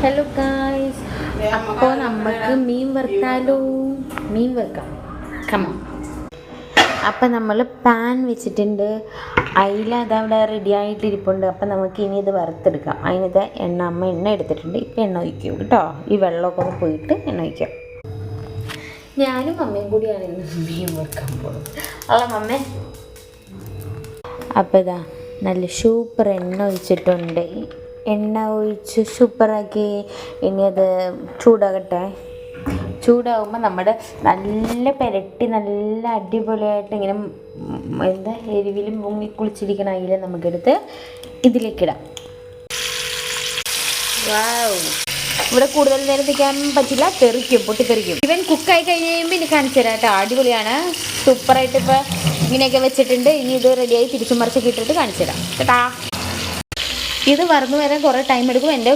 Hello guys, അപ്പോൾ നമുക്ക് മീൻ വറുത്താലോ? മീൻ വറുക്കാം, come on. അപ്പം നമ്മൾ പാൻ വെച്ചിട്ടുണ്ട്, അയില അതവിടെ റെഡി ആയിട്ടിരിപ്പുണ്ട്. അപ്പം നമുക്ക് ഇനി ഇത് വറുത്തെടുക്കാം. അതിനത് അമ്മ എണ്ണ എടുത്തിട്ടുണ്ട്. ഇപ്പം എണ്ണ ഒഴിക്കും കേട്ടോ. ഈ വെള്ളമൊക്കെ ഒന്ന് പോയിട്ട് എണ്ണ ഒഴിക്കാം. ഞാനും അമ്മയും കൂടിയാണ് ഇന്ന് മീൻ വറുക്കാൻ പോകുന്നത്. അല്ല മമ്മേ. അപ്പം ഇതാ നല്ല സൂപ്പർ എണ്ണ ഒഴിച്ചിട്ടുണ്ട്. എണ്ണ ഒഴിച്ച് സൂപ്പറാക്കി. ഇനി അത് ചൂടാകട്ടെ. ചൂടാകുമ്പോൾ നമ്മുടെ നല്ല പെരട്ടി നല്ല അടിപൊളിയായിട്ട് ഇങ്ങനെ എന്താ എരിവിലും മുങ്ങി കുളിച്ചിരിക്കണ അയില നമുക്കെടുത്ത് ഇതിലേക്കിടാം. വാവ്, ഇവിടെ കൂടുതൽ നേരം നിൽക്കാൻ പറ്റില്ല, തെറിക്കും, പൊട്ടിത്തെറിക്കും. ഇവൻ കുക്കായി കഴിഞ്ഞ് കഴിയുമ്പോൾ ഇനി കാണിച്ചു തരാം കേട്ടോ. അടിപൊളിയാണ്, സൂപ്പറായിട്ട് ഇപ്പോൾ ഇങ്ങനെയൊക്കെ വെച്ചിട്ടുണ്ട്. ഇനി ഇത് റെഡിയായി തിരിച്ചും മറിച്ചൊക്കെ ഇട്ടിട്ട് കാണിച്ചു തരാം കേട്ടാ. ഇത് വറന്നു വരാൻ കുറേ ടൈം എടുക്കും. എൻ്റെ